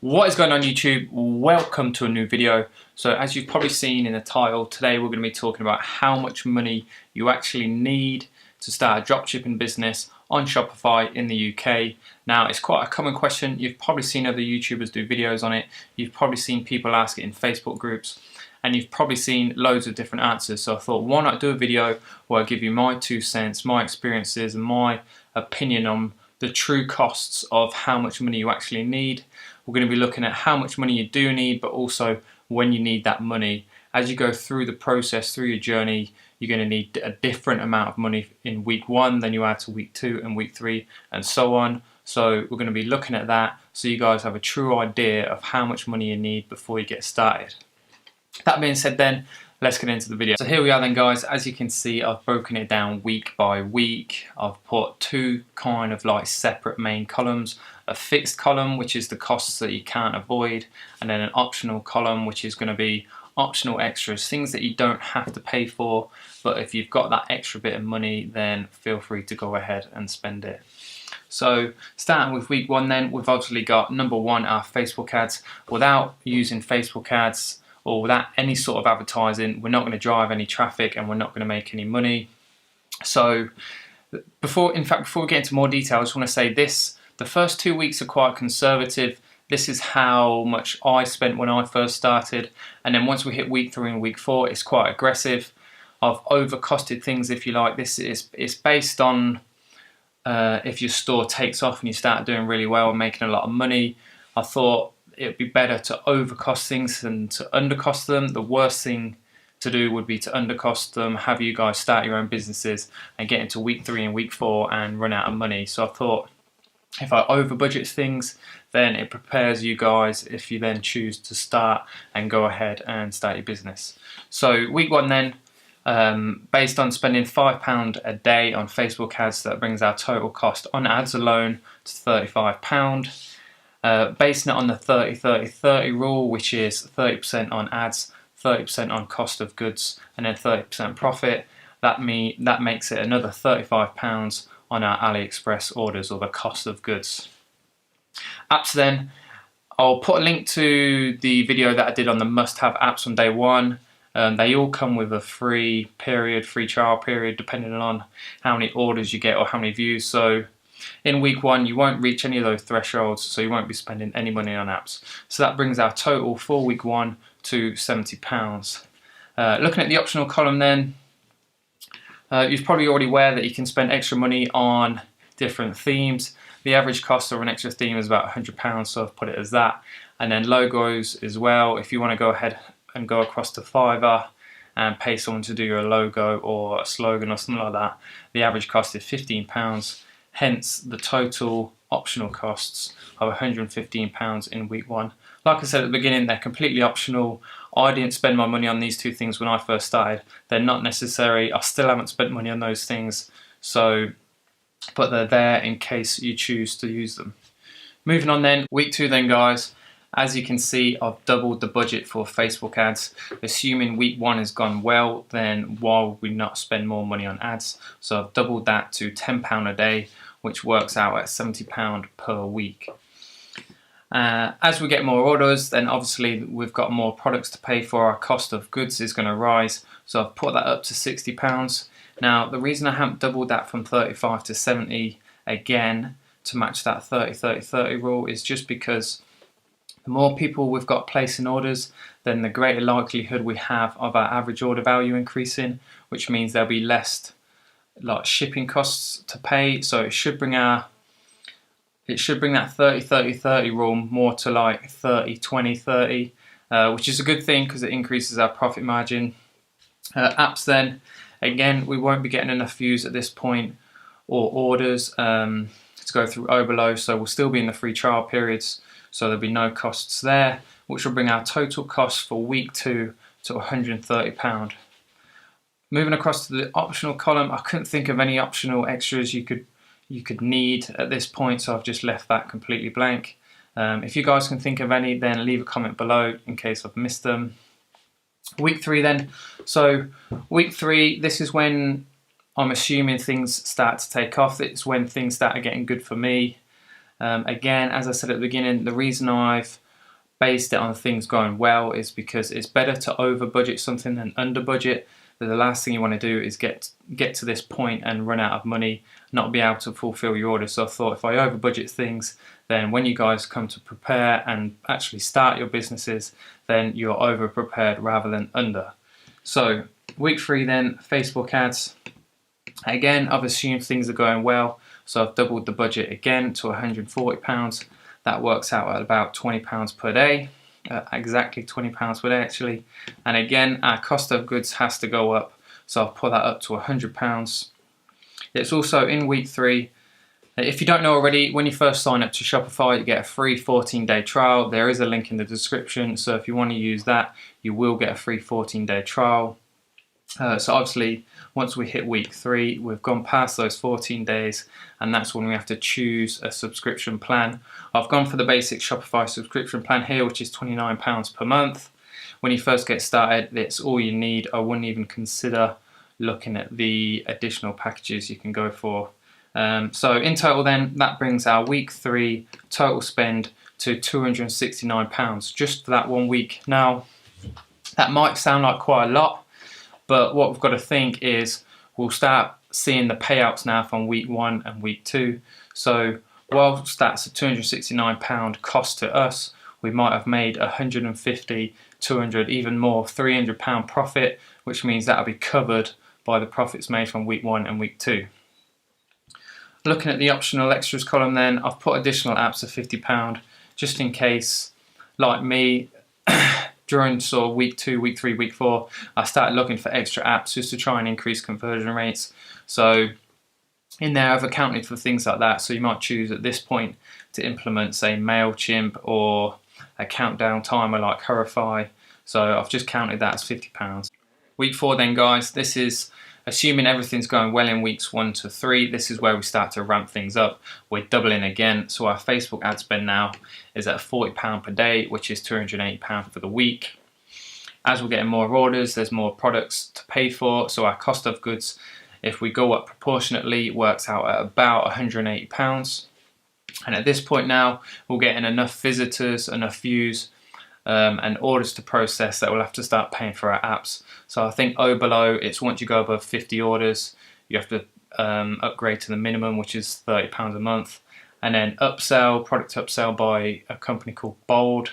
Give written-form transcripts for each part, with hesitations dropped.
What is going on YouTube? Welcome to a new video. So as you've probably seen in the title, today we're going to be talking about how much money you actually need to start a dropshipping business on Shopify in the UK. Now it's quite a common question. You've probably seen other YouTubers do videos on it. You've probably seen people ask it in Facebook groups, and you've probably seen loads of different answers. So I thought, why not do a video where I give you my 2 cents, my experiences and my opinion on the true costs of how much money you actually need. We're going to be looking at how much money you do need, but also when you need that money. As you go through the process, through your journey, you're going to need a different amount of money in week 1 than you add to week 2 and week 3 and so on. So we're going to be looking at that so you guys have a true idea of how much money you need before you get started. That being said then, let's get into the video. So here we are then guys. As you can see, I've broken it down week by week. I've put 2 kind of like separate main columns. A fixed column, which is the costs that you can't avoid, and then an optional column, which is going to be optional extras, things that you don't have to pay for, but if you've got that extra bit of money, then feel free to go ahead and spend it. So starting with week 1 then, we've obviously got number 1, our Facebook ads. Without using Facebook ads, or without any sort of advertising, we're not going to drive any traffic and we're not going to make any money. So before we get into more detail, I just want to say this: the first 2 weeks are quite conservative. This is how much I spent when I first started, and then once we hit week 3 and week 4, it's quite aggressive. I've overcosted things, if you like. It's based on if your store takes off and you start doing really well and making a lot of money. I thought it'd be better to overcost things than to undercost them. The worst thing to do would be to undercost them, have you guys start your own businesses and get into week 3 and week 4 and run out of money. So I thought if I over budget things, then it prepares you guys if you then choose to start and go ahead and start your business. So week 1 then, based on spending £5 a day on Facebook ads, that brings our total cost on ads alone to £35. Basing it on the 30-30-30 rule, which is 30% on ads, 30% on cost of goods, and then 30% profit, that makes it another £35 on our AliExpress orders, or the cost of goods. Apps then, I'll put a link to the video that I did on the must-have apps on day 1. They all come with a free trial period, depending on how many orders you get or how many views. So in week 1, you won't reach any of those thresholds, so you won't be spending any money on apps. So that brings our total for week 1 to £70. Looking at the optional column then, you're probably already aware that you can spend extra money on different themes. The average cost of an extra theme is about £100, so I've put it as that. And then logos as well. If you want to go ahead and go across to Fiverr and pay someone to do your logo or a slogan or something like that, the average cost is £15. Hence the total optional costs of £115 in week 1. Like I said at the beginning, they're completely optional. I didn't spend my money on these 2 things when I first started. They're not necessary. I still haven't spent money on those things, but they're there in case you choose to use them. Moving on then, week 2 then guys. As you can see, I've doubled the budget for Facebook ads. Assuming week 1 has gone well, then why would we not spend more money on ads? So I've doubled that to £10 a day, which works out at £70 per week. As we get more orders, then obviously we've got more products to pay for. Our cost of goods is going to rise, so I've put that up to £60. Now the reason I haven't doubled that from 35 to 70 again to match that 30-30-30 rule is just because the more people we've got placing orders, then the greater likelihood we have of our average order value increasing, which means there'll be less like shipping costs to pay. So it should bring that 30-30-30 rule more to like 30-20-30, which is a good thing because it increases our profit margin. Apps then, again, we won't be getting enough views at this point or orders to go through overload, so we'll still be in the free trial periods, so there'll be no costs there, which will bring our total cost for week 2 to £130. Moving across to the optional column, I couldn't think of any optional extras you could need at this point, so I've just left that completely blank. If you guys can think of any, then leave a comment below in case I've missed them. Week 3 then. So week 3, this is when I'm assuming things start to take off. It's when things start getting good for me. Again, as I said at the beginning, the reason I've based it on things going well is because it's better to over budget something than under budget. The last thing you want to do is get to this point and run out of money, not be able to fulfill your orders. So I thought if I over budget things, then when you guys come to prepare and actually start your businesses, then you're over prepared rather than under. So week 3 then, Facebook ads. Again, I've assumed things are going well, so I've doubled the budget again to £140. That works out at about £20 per day. Exactly £20 per day actually. And again, our cost of goods has to go up, so I'll put that up to £100. It's also in week 3. If you don't know already, when you first sign up to Shopify, you get a free 14-day trial. There is a link in the description, so if you want to use that, you will get a free 14-day trial. So obviously, once we hit week 3, we've gone past those 14 days, and that's when we have to choose a subscription plan. I've gone for the basic Shopify subscription plan here, which is £29 per month. When you first get started, it's all you need. I wouldn't even consider looking at the additional packages you can go for. So in total then, that brings our week 3 total spend to £269 just for that 1 week. Now, that might sound like quite a lot, but what we've got to think is we'll start seeing the payouts now from week 1 and week 2. So whilst that's a £269 cost to us, we might have made 150, 200, even more, £300 profit, which means that'll be covered by the profits made from week 1 and week 2. Looking at the optional extras column then, I've put additional apps of £50 just in case, like me, during sort of week 2, week 3, week 4, I started looking for extra apps just to try and increase conversion rates. So in there I've accounted for things like that. So you might choose at this point to implement, say, MailChimp or a countdown timer like Horify. So I've just counted that as £50. Week 4 then, guys, this is assuming everything's going well in weeks 1 to 3, this is where we start to ramp things up. We're doubling again, so our Facebook ad spend now is at £40 per day, which is £280 for the week. As we're getting more orders, there's more products to pay for, so our cost of goods, if we go up proportionately, works out at about £180. And at this point now, we're getting enough visitors, enough views, and orders to process that we'll have to start paying for our apps. So I think below, it's once you go above 50 orders, you have to upgrade to the minimum, which is £30 a month. And then product upsell by a company called Bold.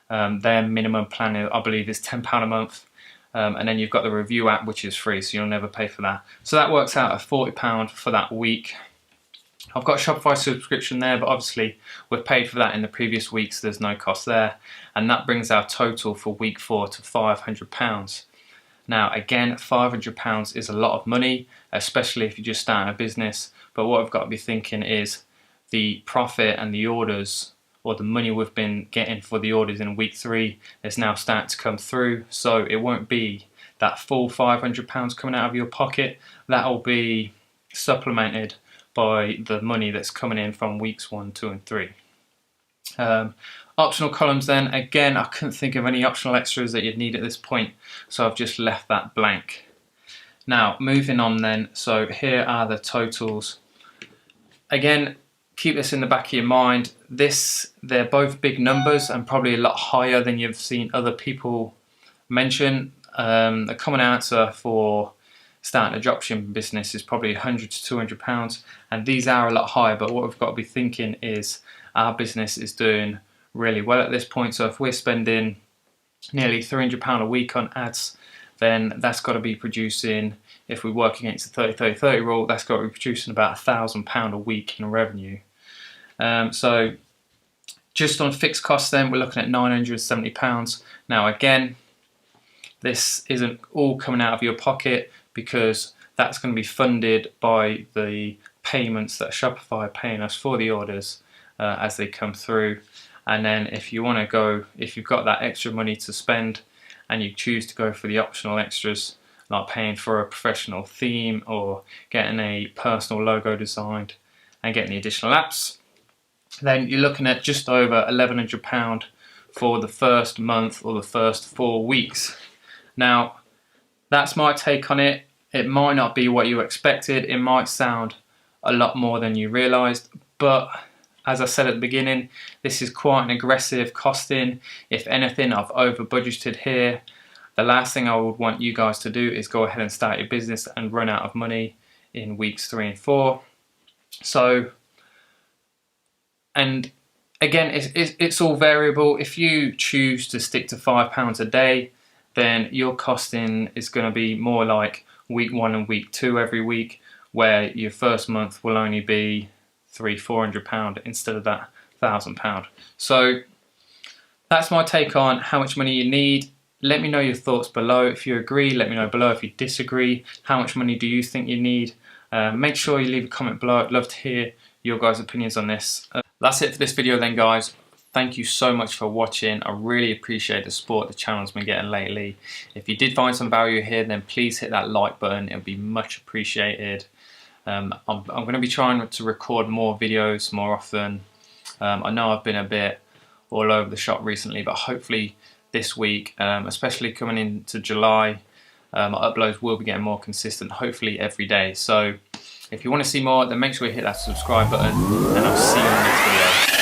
Their minimum plan, I believe, is £10 a month. And then you've got the review app, which is free, so you'll never pay for that. So that works out at £40 for that week. I've got a Shopify subscription there, but obviously we've paid for that in the previous weeks, so there's no cost there. And that brings our total for week 4 to £500. Now again, £500 is a lot of money, especially if you're just starting a business. But what I've got to be thinking is the profit and the orders, or the money we've been getting for the orders in week 3 is now starting to come through. So it won't be that full £500 coming out of your pocket. That'll be supplemented by the money that's coming in from weeks 1, 2 and 3. Optional columns then, again, I couldn't think of any optional extras that you'd need at this point, so I've just left that blank. Now moving on then, so here are the totals. Again, keep this in the back of your mind. They're both big numbers and probably a lot higher than you've seen other people mention. A common answer for starting a dropshipping business is probably £100 to £200, and these are a lot higher. But what we've got to be thinking is our business is doing really well at this point. So if we're spending nearly £300 a week on ads, then that's got to be producing, if we work against the 30-30-30 rule, that's got to be producing about £1,000 a week in revenue. So just on fixed costs then, we're looking at £970. Now again, this isn't all coming out of your pocket, because that's going to be funded by the payments that Shopify are paying us for the orders as they come through. And then if you want to go, if you've got that extra money to spend and you choose to go for the optional extras, like paying for a professional theme or getting a personal logo designed and getting the additional apps, then you're looking at just over £1,100 for the first month or the first 4 weeks. Now, that's my take on it. It might not be what you expected. It might sound a lot more than you realised, but As I said at the beginning, this is quite an aggressive costing. If anything, I've over budgeted here. The last thing I would want you guys to do is go ahead and start your business and run out of money in weeks 3 and 4. So, and again, it's all variable. If you choose to stick to £5 a day, then your costing is going to be more like week 1 and week 2 every week, where your first month will only be £300-400 instead of that £1,000. So that's my take on how much money you need. Let me know your thoughts below. If you agree, let me know below. If you disagree, how much money do you think you need? Make sure you leave a comment below. I'd love to hear your guys' opinions on this. That's it for this video then, guys. Thank you so much for watching. I really appreciate the support the channel's been getting lately. If you did find some value here, then please hit that like button. It would be much appreciated. I'm going to be trying to record more videos more often. I know I've been a bit all over the shop recently, but hopefully this week, especially coming into July, my uploads will be getting more consistent, hopefully every day. So if you want to see more, then make sure you hit that subscribe button, and I'll see you in the next video.